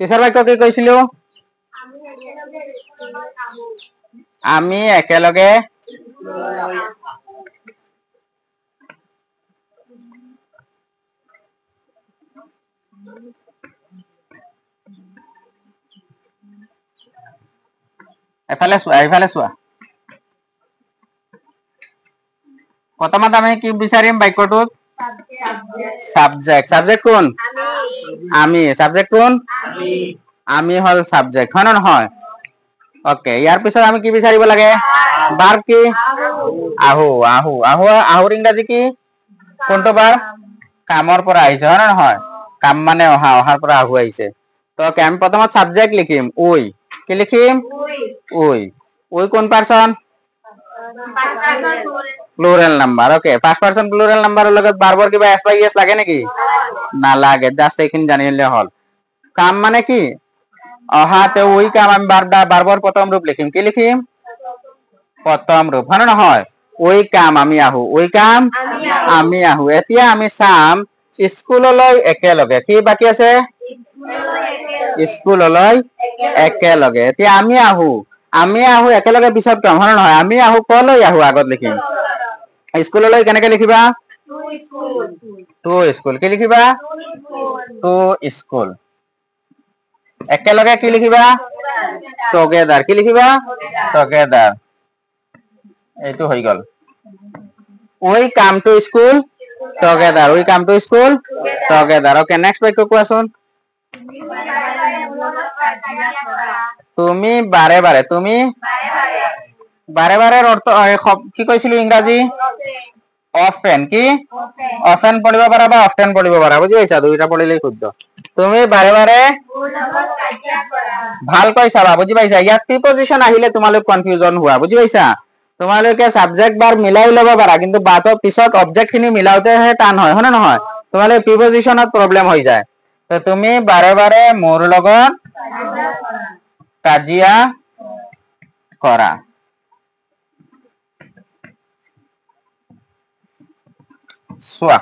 পিছৰ বাক্য কি কৈছিলো আমি একেলগে এফালে চোৱা প্ৰথমত আমি কি বিচাৰিম বাক্যটোত সাবজেক্ট কোন আমি সাবজেক্ট কোন আমি হল সাবজেক্ট হয় না নহয় ওকে ইয়াৰ পিছত আমি কি বিচাৰিব লাগে ভাৰ্ব কি আহুৰ ইংৰাজী কি কোনটো ভাৰ্ব কামৰ পৰা আহিছে হয় না নহয় কাম মানে অহাৰ পৰা আহু আহিছে তো আমি প্ৰথমত সাবজেক্ট লিখিম উই কি লিখিম উই কোন person plural number okay first person plural নাম্বাৰৰ লগত ভাৰ্বৰ কিবা এস বাই এস লাগে নেকি না লাগে জাস্ট এইখিনি জানিলে হল কাম মানে কি অহাতে ওই কাম আমি ভাৰ্বৰ প্ৰথম ৰূপ লিখিম কি লিখিম প্ৰথম ৰূপ হয় না নহয় ওই কাম আমি আহু ওই কাম আমি আহু এতিয়া আমি চাম স্কুললৈ একেলগে কি বাকি আছে স্কুললৈ একেলগে এতিয়া আমি আহু একেলগে পিছত কাম হয় না নহয় আমি আহু কলৈ আহু আগত লিখিম স্কুললৈ কেনেকে লিখিবা টু স্কুল কি লিখিবা টু স্কুল একেলগে কি লিখিবা টুগেদার কি লিখিবা টুগেদার এইটো হৈ গল we come to school together we come to school together okay next বাক্য কোৱাচোন তুমি বাৰে বাৰে অৰ্থ কি কৈছিলো ইংৰাজী অফেন কি অফেন পঢ়িব পাৰা বা অফটেন পঢ়িব পাৰা বুজি পাইছা দুইটা পঢ়িলেই শুদ্ধ তুমি বাৰে ভালকৈ চাবা বুজি পাইছা ইয়াত প্ৰিপজিশন আহিলে তোমালোক কনফিউজন হোৱা বুজি পাইছা তোমালোকে সাবজেক্ট ভাৰ্ব মিলাই লব পাৰা কিন্তু বাতৰ পিছত অবজেক্ট খিনি মিলাওতেহে টান হয় হয় না নহয় তোমালোকে প্ৰিপজিশনত প্ৰবলেম হৈ যায় তো তুমি বাৰে মোৰ লগত কাজিয়া কৰা চোৱা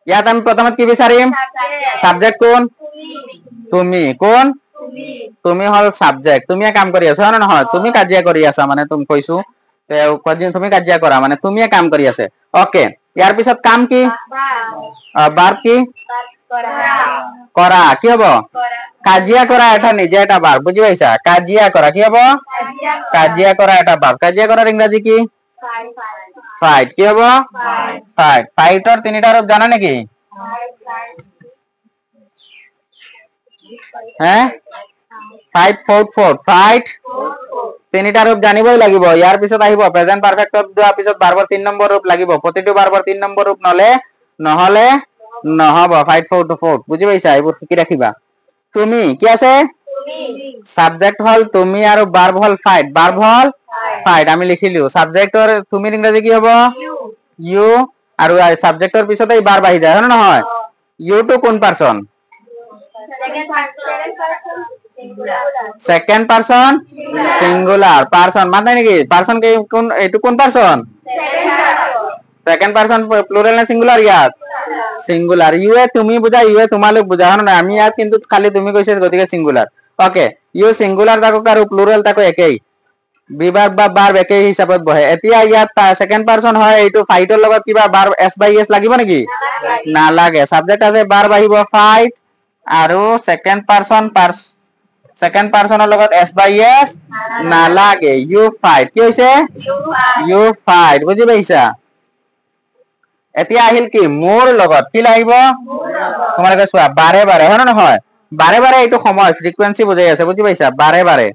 ইয়াত আমি প্ৰথমত কি বিচাৰিম সাবজেক্ট কোন তুমি হল সাবজেক্ট তুমিয়ে কাম কৰি আছা হয় না নহয় তুমি কাজিয়া কৰি আছা মানে তুমি কৈছো তুমি কাজিয়া কৰা মানে তুমিয়ে কাম কৰি আছে ওকে ইয়াৰ পিছত কাম কি ভাৰ্ব কি কৰা কি হ'ব কাজিয়া কৰা এটা নিজে এটা ভাৰ্ব বুজি পাইছা কাজিয়া কৰা কি হ'ব কাজিয়া কৰা এটা ভাৰ্ব কাজিয়া কৰাৰ ইংৰাজী কি ফাইট কি হ'ব ফাইটৰ তিনিটা ৰূপ জানা নেকি ফাইট ফাইট তিনিটা ৰূপ জানিবই লাগিব ইয়াৰ পিছত আহিব প্ৰেজেন্ট পাৰফেক্টত যোৱাৰ পিছত ভাৰ্বৰ 3 নম্বৰ ৰূপ লাগিব প্ৰতিটো ভাৰ্বৰ 3 নম্বৰ ৰূপ নহলে নহব ফাইট ফোৰ্ট বুজি পাইছা এইবোৰ কি ৰাখিবা তুমি কি আছে সাবজেক্ট হল তুমি আৰু ভাৰ্ব হল ফাইট আমি লিখিলো সাবজেক্টৰ তুমি ইংৰাজী কি হ'ব ইউ আৰু সাবজেক্টৰ পিছতে ভার্ব আহি যায় হয় না নহয় ইউ টু কোন person second person singular person মানে নাকি পারসন কি কোন এটু কোন পারসন সেকেন্ড পারসন প্লুরাল না সিঙ্গুলার ইয়াত সিঙ্গুলার ইউ এ তুমি বুঝা ইউ এ তোমালোক বুঝা হয় না আমি ইয়াত কিন্তু খালি তুমি কৈছে গতিকে সিঙ্গুলার ওকে ইউ সিঙ্গুলার তাকো আৰু প্লুৰাল তাকো একেই বিভাগ বা ভাৰ্ব একেই হিচাপত বহে এতিয়া ইয়াত সেকেন্ড পাৰসন হয় এইটো ফাইটৰ লগত কিবা ভার্ব এস বাই এস লাগিব নেকি নালাগে সাবজেক্ট আছে ভার্ব আহিব ফাইট আৰু সেকেন্ড পাৰসনৰ লগত এস বাই এস নালাগে ইউ ফাইট কি হৈছে ইউ ফাইট বুজি পাইছা এতিয়া আহিল কি মোৰ লগত কি লাগিব তোমালোকে চোৱা বাৰে হয় না নহয় বাৰে এইটো সময় ফ্ৰিকুৱেন্সি বুজাই আছে বুজি পাইছা বাৰে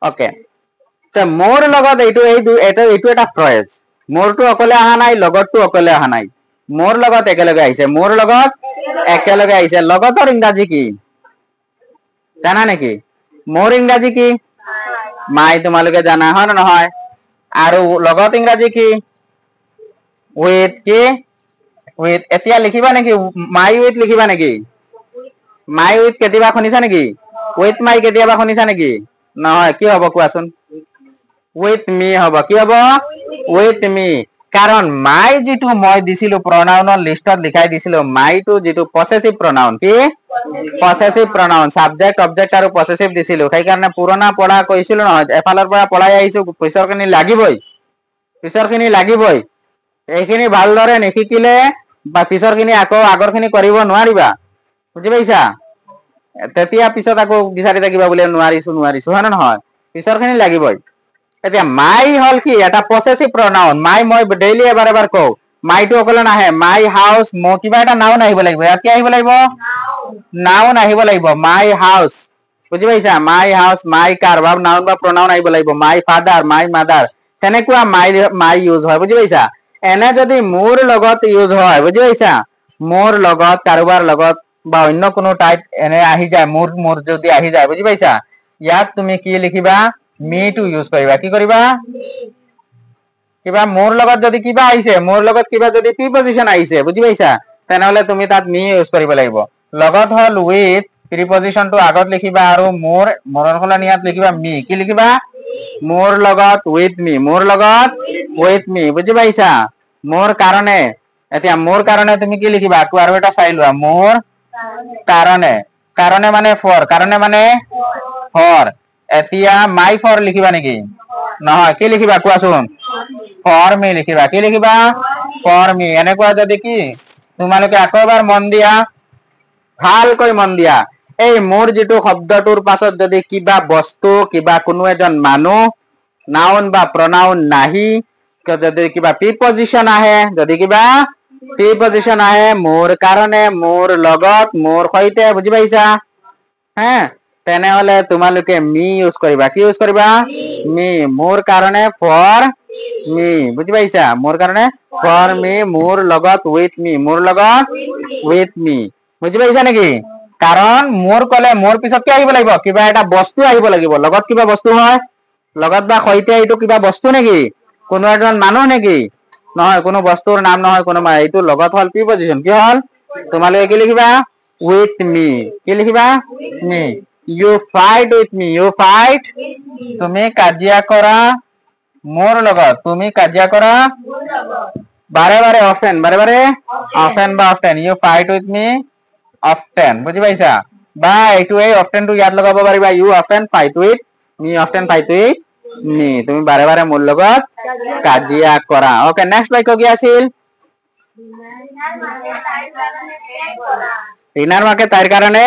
ওকে তে মোৰ লগত এইটো এটা ফ্ৰেজ মোৰটো অকলে অহা নাই লগতটো অকলে অহা নাই মোৰ লগত একেলগে আহিছে লগতৰ ইংৰাজী কি জানা নেকি মোৰ ইংৰাজী কি মাই তোমালোকে জানা হয় না নহয় আৰু লগত ইংৰাজী কি উইথ কি উইথ এতিয়া লিখিবা নেকি মাই উইথ লিখিবা নেকি মাই উইথ কেতিয়াবা শুনিছা নেকি উইথ মাই কেতিয়াবা শুনিছা নেকি নহয় কি হ'ব কোৱাচোন উইথ মি হ'ব কি হ'ব উইথ মি কাৰণ মাই যেটো মই দিছিলো pronounৰ লিষ্টত লিখাই দিছিলো মাইটো যেটো possessive pronoun কি possessive pronoun subject object আৰু possessive দিছিলো সেই কাৰণে পুৰণা পঢ়া কৈছিলো নহয় এফালৰ পৰা পঢ়াই আহিছো পিছৰখিনি লাগিবই এইখিনি ভালদৰে নিশিকিলে বা পিছৰখিনি আকৌ আগৰখিনি কৰিব নোৱাৰিবা বুজি পাইছা তেতিয়া পিছত আকৌ বিচাৰি থাকিবা বুলি নোৱাৰিছো হয় না নহয় পিছৰখিনি লাগিবই এতিয়া মাই হল কি এটা পসেসিভ pronoun মাই মই ডেইলি এবাৰ কও মাইটো অকলে নাহে মাই হাউস মো কিবা এটা নাউন আহিব লাগিব ইয়াত কি আহিব লাগিব নাউন আহিব লাগিব মাই হাউস বুজি পাইছা মাই হাউস মাই কার ভাব নাউন বা pronoun আহিব লাগিব মাই ফাদার মাই মাদার তেনেকুৱা মাই ইউজ হয় বুজি পাইছা এনে যদি মোৰ লগত ইউজ হয় বুজি পাইছা মোৰ লগত কাৰোবাৰ লগত বা অন্য কোনো টাইপ এনে আহি যায় মোৰ যদি আহি যায় বুজি পাইছা ইয়াত তুমি কি লিখিবা me to use কৰিবা কি কৰিবা কিবা মোৰ লগত যদি কিবা আহিছে মোৰ লগত কিবা যদি প্ৰিপজিশন আহিছে বুজি পাইছা তেনেহলে তুমি তাত me ইউজ কৰিব লাগিব লগত হল with প্ৰিপজিশনটো আগত লিখিবা আৰু মোৰৰ সলনি ইয়াত লিখিবা me কি লিখিবা মোৰ লগত with me বুজি পাইছা মোৰ কাৰণে এতিয়া মোৰ কাৰণে তুমি কি লিখিবা আৰু এটা চাই লোৱা মোৰ কাৰণে মানে for এতিয়া my for লিখিবা নেকি নহয় কি লিখিবা কোৱাচোন for me লিখিবা কি লিখিবা for me এনেকুৱা যদি কি তোমালোকে আকৌবাৰ মন দিয়া ভালকৈ মন দিয়া এই মোৰ যেটো শব্দটোৰ পাছত যদি কিবা বস্তু কিবা কোনো এজন মানুহ নাউন বা pronoun নাহি যদি কিবা প্ৰিপজিশন আহে যদি কিবা প্ৰিপজিশন আহে মোৰ কাৰণে মোৰ লগত মোৰ সৈতে বুজি পাইছা হে তেনেহলে তোমালোকে me ইউজ কৰিবা কি ইউজ কৰিবা me মোৰ কাৰণে for me বুজি পাইছা মোৰ কাৰণে for me মোৰ লগত with me বুজি পাইছা নেকি কাৰণ মোৰ কলে মোৰ পিছত কি আহিব লাগিব কিবা এটা বস্তু আহিব লাগিব লগত কিবা বস্তু হয় লগত বা সৈতে এইটো কিবা বস্তু নেকি কোনো এজন মানুহ নেকি নহয় কোনো বস্তুৰ নাম নহয় কোনো এইটো লগত হল প্ৰিপজিশন কি হল তোমালোকে কি লিখিবা with me কি লিখিবা me you fight with me তুমি কাজিয়া কৰা মোৰ লগত তুমি কাজিয়া কৰা বাৰে বাৰে often বা often you fight with me often বুজি পাইছা বা এইটো এই often টো ইয়াত লগাব পাৰিবা you often fight with me তুমি বাৰে বাৰে মোৰ লগত কাজিয়া কৰা ওকে নেক্সট বাক্য কি আছিল ৰিনাৰ মাকে তাইৰ কাৰণে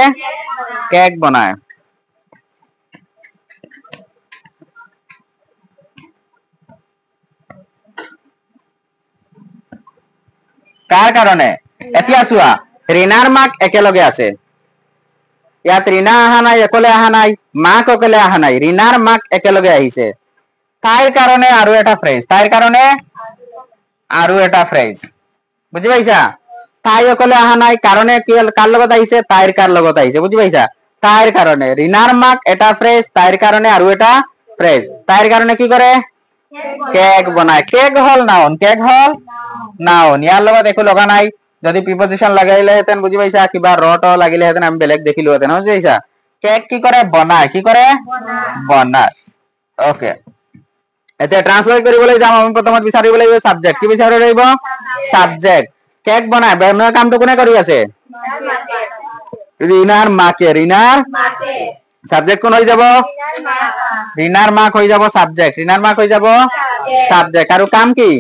কেক বনায় কাৰ কাৰণে এতিয়া চোৱা ৰিনাৰ মাক একেলগে আছে ইয়াত ৰিনা আহা নাই একলে আহা নাই মাক অকলে আহা নাই ৰিনাৰ মাক একেলগে আহিছে তাইৰ কাৰণে আৰু এটা ফ্ৰেজ বুজি পাইছা তাই অকলে আহা নাই কাৰণে কি কাৰ লগত আহিছে তাইৰ কাৰ লগত আহিছে বুজি পাইছা তাইৰ কাৰণে ৰিনাৰ মাক এটা ফ্ৰেজ তাইৰ কাৰণে আৰু এটা ফ্ৰেজ তাইৰ কাৰণে কি কৰে কেক বনায় কেক হল নাউন ইয়াৰ লগত একো লগা নাই যদি প্ৰিপজিশন লাগাইলেহেঁতেন বুজি পাইছা কিবা ৰট লাগিলেহেঁতেন আমি বেলেগ দেখিলোহেঁতেন বুজি পাইছা কেক কি কৰে বনায় ওকে এতিয়া ট্ৰান্সলেট কৰিবলৈ যাম আমি প্ৰথমত বিচাৰিব লাগিব সাবজেক্ট কি বিচাৰিব লাগিব সাবজেক্ট কেক বনায় বনোৱা কামটো কোনে কৰি আছে ৰিনাৰ মাকে সাবজেক্ট কোন হৈ যাব ৰিনাৰ মাক হৈ যাব সাবজেক্ট সাবজেক্ট আৰু কাম কি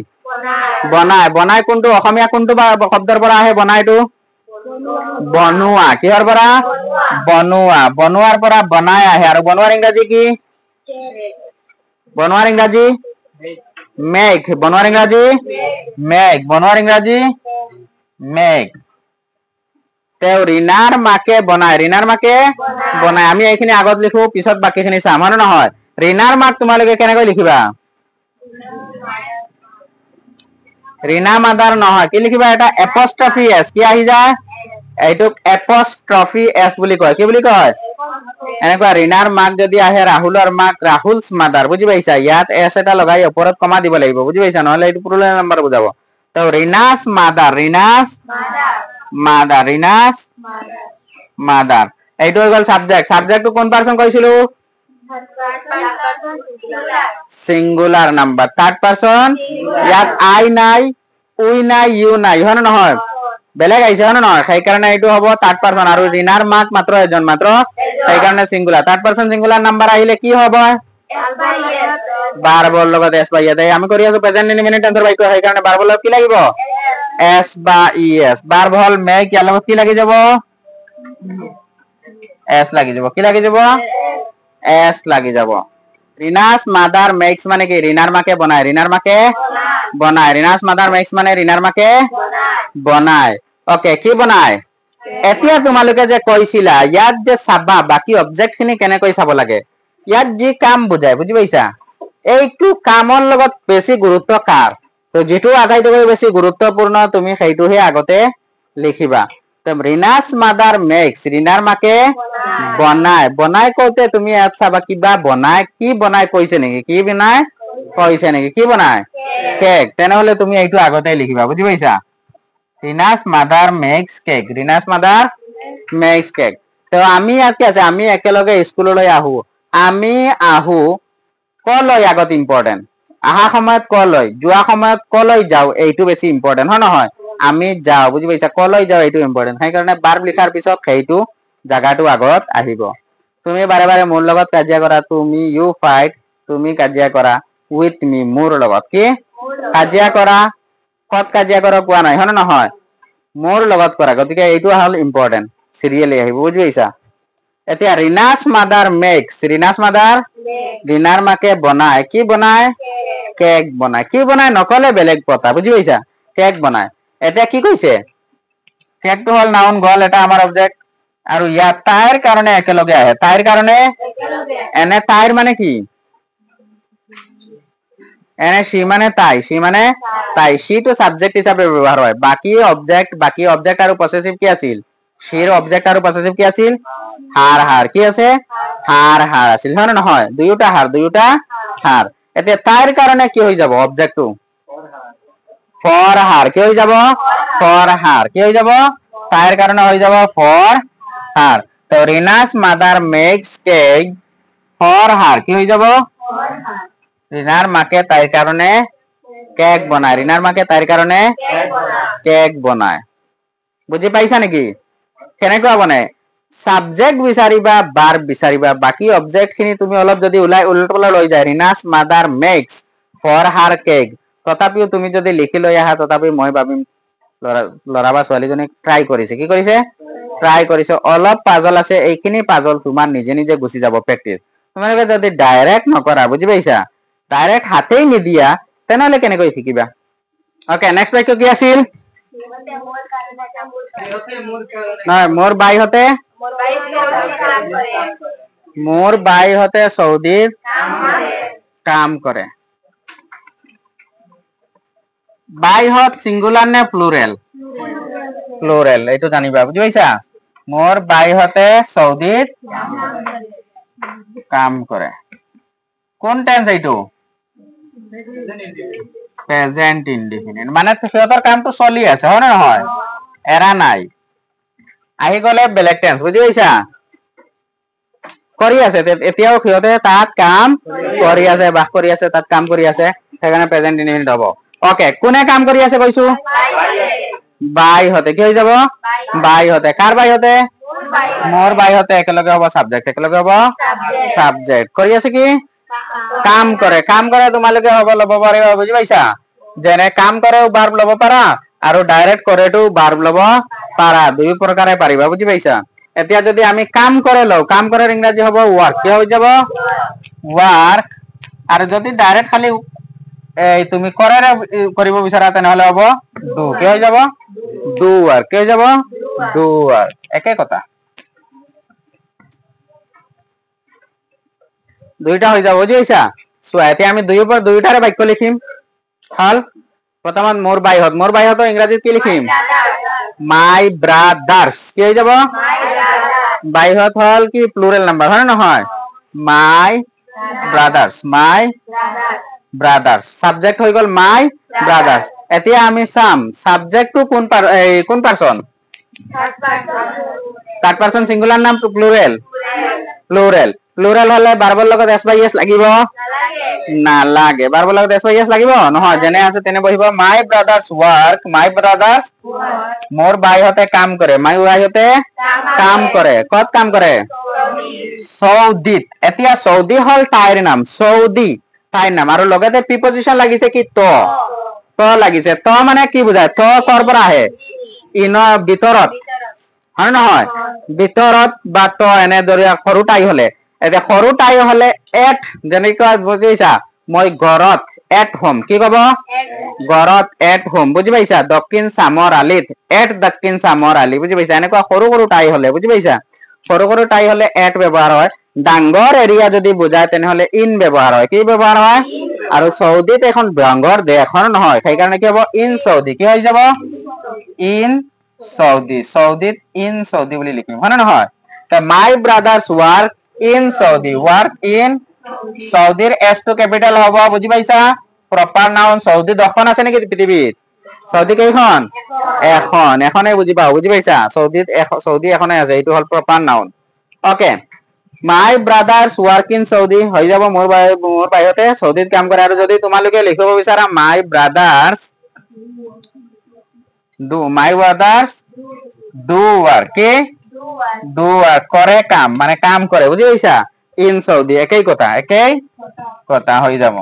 বনায় কোনটো অসমীয়া কোনটো শব্দৰ পৰা আহে বনায়টো বনোৱা কিহৰ পৰা বনোৱাৰ পৰা বনায় আহে আৰু বনোৱাৰ ইংৰাজী কি বনোৱাৰ ইংৰাজী মেক তেও ৰিনাৰ মাকে বনায় আমি এইখিনি আগত লিখো পিছত বাকিখিনি চাম হয় নহয় ৰিনাৰ মাক তোমালোকে কেনেকৈ লিখিবা ৰিনা মাদাৰ নহয় কি লিখিবা এটা এপস্ট্ৰফি এস কি আহি যায় এইটোক এপস্ট্ৰফি এস বুলি কয় কি বুলি কয় এনেকুৱা ৰিনাৰ মাক যদি আহে ৰাহুলৰ মাক ৰাহুলছ মাদাৰ বুজি পাইছা ইয়াত এস এটা লগাই ওপৰত কমা দিব লাগিব বুজি পাইছা নহলে এইটো প্লুৰাল নাম্বাৰ বুজাব তো ৰিনাস মাদাৰ এইটো হৈ গল সাবজেক্ট সাবজেক্টটো কোন পাৰসন কৈছিলো সিঙ্গুলার নাম্বার থার্ড পারসন ইয়াত আই নাই উই নাই ইউ নাই হয় না নহয় বেলেগ আইছে হয় না নহয় সেই কাৰণে এইটো হ'ব থাৰ্ড পাৰসন আৰু ৰিনাৰ মাক মাত্ৰ এজন মাত্ৰ সেই কাৰণে singular third person singular number আহিলে কি হ'ব ভাৰ্বৰ লগত এস বা ইএস আমি কৰি আছো প্ৰেজেন্ট ইনডিফিনিট টেন্সৰ বাক্য সেই কাৰণে ভাৰ্বৰ লগত কি লাগিব এস বা ইএস ভাৰ্ব হল মেক ইয়াৰ লগত কি লাগি যাব এস লাগি যাব কি লাগি যাব এস লাগি যাব রিনাস মাদার মেক্স মানে কি রিনার মাকে বনায় রিনার মাকে বনায় রিনাস মাদার মেক্স মানে রিনার মাকে বনায় ওকে কি বনায় এতিয়া তোমালোকে যে কৈছিলা ইয়াত যে চাবা বাকি অবজেক্ট খিনি কেনেকৈ চাব লাগে ইয়াত যি কাম বুজায় বুজি পাইছা এইটো কামৰ লগত বেছি গুৰুত্ব কাৰ তো যেটো আটাইতকৈ বেছি গুৰুত্বপূৰ্ণ তুমি সেইটোহে আগতে লিখিবা তো রিনাস মাদার মেক্স রিনার মাকে বনায় বনায় কওঁতে তুমি ইয়াত চাবা কিবা বনায় কি বনায় কৈছে নেকি কি বনায় কৈছে নেকি কি বনায় কেক তেনেহলে তুমি এইটো আগতে লিখিবা বুজি পাইছা Rina's mother makes cake Rina's mother makes cake তো আমি ইয়াত কি আছে আমি একেলগে স্কুললৈ আহো আমি আহো কলৈ আগত ইম্পৰ্টেন্ট আহা সময়ত কলৈ যোৱা সময়ত কলৈ যাও এইটো বেছি ইম্পৰ্টেন্ট হয় নহয় আমি যাও বুজি পাইছা কলৈ যাও এইটো ইম্পৰ্টেন্ট সেই কাৰণে ভাৰ্ব লিখাৰ পিছত সেইটো জাগাটো আগত আহিব তুমি বাৰে বাৰে মোৰ লগত কাজিয়া কৰা তুমি ইউ ফাইট তুমি কাজিয়া কৰা উইথ মি মোৰ লগত কি কাজিয়া কৰা কত কাজিয়া কৰা কোৱা নাই হয় নহয় মোৰ লগত কৰা গতিকে এইটো হল ইম্পৰ্টেন্ট সিৰিয়ালি আহিব বুজি পাইছা এতিয়া Rina's mother makes Rina's mother রিনার মাকে বনায় কি বনায় কেক বনায় কি বনায় নকলে বেলেগ কথা বুজি পাইছা কেক বনায় এতিয়া কি কৈছে কেকটো হল নাউন গল এটা আমাৰ অবজেক্ট আৰু ইয়াত তাইৰ কাৰণে একেলগে আহে তাইৰ কাৰণে এনে তাইৰ মানে কি এনে সি মানে তাই সিটো সাবজেক্ট হিচাপে ব্যৱহাৰ হয় বাকি অবজেক্ট আৰু পসেসিভ কি আছিল সিৰ অবজেক্ট আৰু পসেসিভ কি আছিল হাৰ কি আছে হাৰ আছিল হয় না নহয় দুয়োটা হাৰ এতিয়া তাইৰ কাৰণে কি হৈ যাব অবজেক্টটো ফৰ হাৰ কি হৈ যাব ফৰ হাৰ কি হৈ যাব তাইৰ কাৰণে হৈ যাব for her to Rina's mother makes cake for her কি হৈ যাব ৰিনাৰ মাকে তাইৰ কাৰণে কেক বনায় ৰিনাৰ মাকে তাইৰ কাৰণে কেক বনায় বুজি পাইছা নেকি কেনেকুৱা বনায় সাবজেক্ট বিচাৰিবা ভাৰ্ব বিচাৰিবা বাকি অবজেক্ট খিনি তুমি অলপ যদি উল্টা লৈ যায় Rina's mother makes for her cake তথাপিও তুমি যদি লিখি লৈ আহা তথাপি মই ভাবিম লৰা বা ছোৱালীজনী ট্ৰাই কৰিছে কি কৰিছে ট্ৰাই কৰিছে অলপ পাজল আছে এইখিনি পাজল তোমাৰ নিজে নিজে গুচি যাব প্ৰেক্টিস তোমালোকে যদি ডাইৰেক্ট নকৰা বুজি পাইছা ডাইৰেক্ট হাতেই নিদিয়া তেনেহলে কেনেকৈ শিকিবা ওকে নেক্সট বাক্য কি আছিল নহয় মোৰ বাইহঁতে সৌদিত কাম কৰে বাইহঁত সিঙ্গুলাৰ নে প্লুৰেল প্লুৰেল এইটো জানিবা বুজি পাইছা মোৰ বাইহঁতে সৌদিত কাম কৰে কোন টেন্স এইটো প্ৰেজেন্ট ইনডিফিনিট মানে সিহঁতৰ কামটো চলি আছে হয় না নহয় এৰা নাই আহি গলে বেলেগ টেন্স বুজি পাইছা কৰি আছে এতিয়াও সিহঁতে তাত কাম কৰি আছে বাস কৰি আছে তাত কাম কৰি আছে সেইকাৰণে প্ৰেজেন্ট ইনডিফিনিট হ'ব ওকে কোনে কাম কৰি আছে কৈছো বাইহঁতে কি হৈ যাব বাইহঁতে কাৰ বাইহঁতে মোৰ বাইহঁতে একেলগে হ'ব সাবজেক্ট একেলগে হ'ব সাবজেক্ট কৰি আছে কি কাম কৰে তোমালোকে হ'ব ল'ব পাৰিবা বুজি পাইছা যেনে কাম কৰেও ভাৰ্ব ল'ব পাৰা আৰু ডাইৰেক্ট কৰেটো ভাৰ্ব ল'ব পাৰা দুই প্ৰকাৰে পাৰিবা বুজি পাইছা এতিয়া যদি আমি কাম কৰে লও কাম কৰাৰ ইংৰাজী হ'ব ওয়াৰ্ক কি হৈ যাব ওয়াৰ্ক আৰু যদি ডাইৰেক্ট খালি এই তুমি কৰেৰে কৰিব বিচাৰা তেনেহলে হ'ব ডু কি হৈ যাব ডু ওয়ার্ক কি হৈ যাব ডু ওয়ার্ক একে কথা দুইটা হৈ যাব বুজি পাইছা চোৱা এতিয়া আমি দুইটাৰে বাক্য লিখিম হল প্ৰথমত মোৰ বাইহঁতৰ ইংৰাজীত কি লিখিম মাই ব্ৰাদাৰ্স কি হৈ যাব বাইহঁত হল কি প্লুৰেল নাম্বাৰ হয় নহয় মাই ব্রাদার্স সাবজেক্ট হৈ গল মাই ব্রাদার্স এতিয়া আমি চাম সাবজেক্টটো কোন পারসন থার্ড পারসন সিঙ্গুলার নাম প্লুরেল প্লুৰেল হলে ভাৰ্বৰ লগত s by s লাগিব নালাগে ভাৰ্বৰ লগত s by s লাগিব নহয় যেনে আছে তেনে বহিব মাই ব্ৰাদাৰ্স ওয়াৰ্ক মাই ব্ৰাদাৰ্স মোৰ ভাইহতে কাম কৰে মাই ভাইহতে কাম কৰে কত কাম কৰে সৌদিত এতিয়া সৌদি হল ঠাইৰ নাম সৌদি ঠাইৰ নাম আৰু লগতে প্ৰিপজিশন লাগিছে কি তো লাগিছে তো মানে কি বুজায় তো কৰ পৰা আহে ইনৰ ভিতৰত হয় নহয় ভিতৰত বা তো এনে দৰে সৰু টাই হলে এতিয়া সৰু টাই হলে এট যেনেকৈ বুজিছা মই ঘৰত এট হোম কি কব ঘৰত এট হোম বুজি পাইছা দক্ষিণ চামৰ আলিত এট দক্ষিণ চামৰ আলি বুজি পাইছা এনেকুৱা সৰু সৰু টাই হলে বুজি পাইছা সৰু সৰু টাই হলে এট ব্যৱহাৰ হয় ডাঙৰ এৰিয়া যদি বুজায় তেনেহলে ইন ব্যৱহাৰ হয় কি ব্যৱহাৰ হয় আৰু সৌদিত এখন ডাঙৰ দেশৰ নহয় সেইকাৰণে কি হ'ব ইন সৌদি কি হৈ যাব ইন সৌদি সৌদিত ইন সৌদি বুলি লিখিম হয় নহয় তে my brothers work in Saudi work in সৌদিৰ এস টু ক্যাপিটাল হ'ব বুজি পাইছা প্ৰপাৰ নাউন সৌদি দখন আছে নেকি পৃথিৱীত সৌদি কেইখন এখন এখনে বুজি পাও বুজি পাইছা সৌদিত সৌদি এখনে আছে এইটো হল proper noun okay my brothers work in Saudi হৈ যাব মোৰ ভাইহতে সৌদিত কাম কৰে আৰু যদি তোমালোকে লিখিব বিচাৰা মাই ব্ৰাদাৰ্স ডু ওয়ার্ক কি ডু ওয়ার্ক করে কাম মানে কাম করে বুঝি পাইছা ইন সৌদি একই কথা হৈ যাব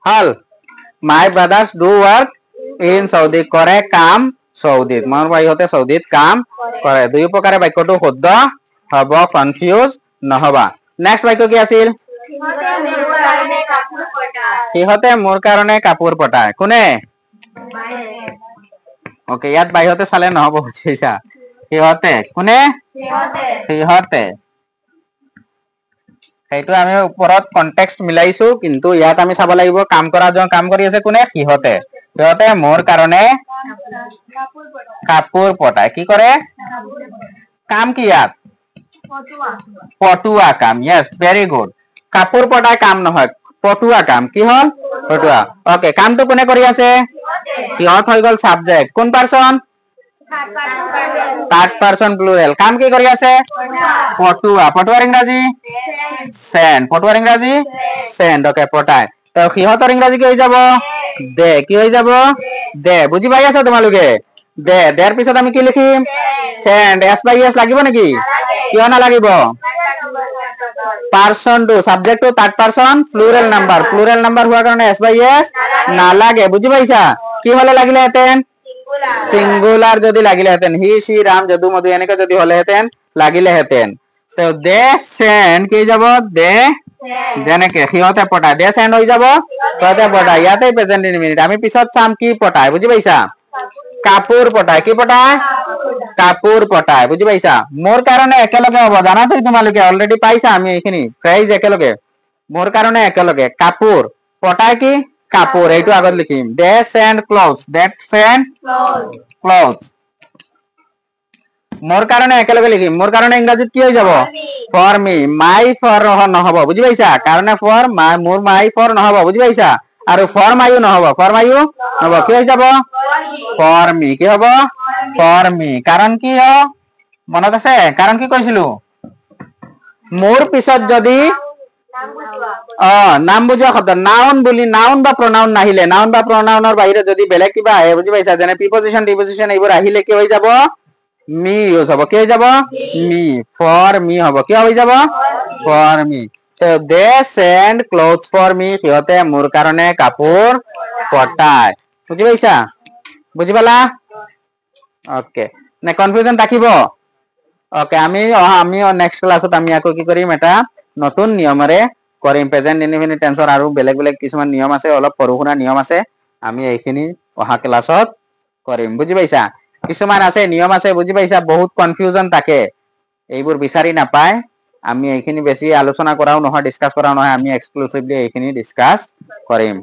হল my brothers do work in Saudi করে কাম সৌদিত মোৰ ভাইহতে সৌদিত কাম কৰে দুই প্ৰকাৰে বাক্যটো শুদ্ধ হ'ব কনফিউজ নহবা নেক্সট বাক্য কি আছিল সিহঁতে মোৰ কাৰণে কাপোৰ পতায় কোনে ওকে ইয়াত বাইহতে চালে নহব বুজিছা সিহঁতে কোনে সিহঁতে সেইটো আমি ওপৰত কনটেক্সট মিলাইছো কিন্তু ইয়াত আমি চাব লাগিব কাম কৰা জন কাম কৰি আছে কোনে সিহঁতে সিহঁতে মোৰ কাৰণে কাপোৰ পতায় কি কৰে কাম কি ইয়াত পটুৱা কাম yes very good কাপোৰ পতায় কাম নহয় পটুৱা কাম কি হল পটুৱা ওকে কামটো কোনে কৰি আছে সিহঁত হৈ গল সাবজেক্ট কোন পাৰসন থাৰ্ড পাৰসন প্লুৰাল কাম কি কৰি আছে পটুৱা পটুৱাৰ ইংৰাজী সেন্ড পটুৱাৰ ইংৰাজী সেন্ড ওকে পটায় তো সিহঁতৰ ইংৰাজী কি হৈ যাব দে কি হৈ যাব দে বুজি পাই আছা তোমালোকে দে দেৰ পিছত আমি কি লিখিম সেন্ড এস বাই এস লাগিব নেকি কিয় নালাগিব person to subject to third person plural number হোৱাৰ কাৰণে এস বাই এস নালাগে বুজি পাইছা কি হলে লাগিলে হেতেন সিঙ্গুলার যদি লাগিলে হেতেন হি সি রাম যদু মধু এনেকে যদি হলে হেতেন লাগিলে হেতেন তো দে সেন্ড কি যাব দে যেনেকে সিহঁতে পটায় দে সেন্ড হৈ যাব সিহঁতে পটায় ইয়াতে প্ৰেজেন্ট ইনডিফিনিট আমি পিছত চাম কি পটায় বুজি পাইছা কাপোৰ পটায় কি পটায় কাপোৰ পটায় বুজি পাইছা মোৰ কাৰণে একেলগে হ'ব জানাতো তোমালোকে অলৰেডি পাইছা আমি এইখিনি ফ্ৰেজ একেলগে মোৰ কাৰণে একেলগে কাপোৰ পটায় কি কাপোৰ এইটো আগত লিখিম they send clothes that send clothes মোৰ কাৰণে একেলগে লিখিম মোৰ কাৰণে ইংৰাজীত কি হৈ যাব ফৰ মি মাই ফৰ নহব বুজি পাইছা কাৰণে ফৰ মোৰ মাই ফৰ নহব বুজি পাইছা আৰু ফৰ মাইও নহব নহব কি হৈ যাব ফৰ মি কি হ'ব ফৰ মি কাৰণ কি মনত আছে কাৰণ কি কৈছিলো মোৰ পিছত যদি নাম বুজোৱা শব্দ নাউন বুলি নাউন বা প্ৰনাউন নাহিলে নাউন বা প্ৰনাউনৰ বাহিৰে যদি বেলেগ কিবা আহে বুজি পাইছা যেনে প্ৰিপজিশন ডিপজিশন এইবোৰ আহিলে কি হৈ যাব মি ইউজ হ'ব কি হৈ যাব মি ফৰ মি হ'ব কি হৈ যাব ফৰ মি তো দে সেন্ড ক্লথস ফৰ মি সিহঁতে মোৰ কাৰণে কাপোৰ পটায় বুজি পাইছা বুজি পালা ওকে নে কনফিউজন থাকিব ওকে আমি নেক্সট ক্লাছত আমি আকৌ কি কৰিম এটা নতুন নিয়মেৰে কৰিম প্ৰেজেন্ট ইনডিফিনিট টেন্সৰ আৰু বেলেগ বেলেগ কিছুমান নিয়ম আছে অলপ সৰুসুৰা নিয়ম আছে আমি এইখিনি অহা ক্লাছত কৰিম বুজি পাইছা কিছুমান আছে নিয়ম আছে বুজি পাইছা বহুত কনফিউজন থাকে এইবোৰ বিচাৰি নাপায় আমি এইখিনি বেছি আলোচনা কৰাও নহয় ডিসকাস কৰাও নহয় আমি এক্সক্লুসিভলি এইখিনি ডিসকাস কৰিম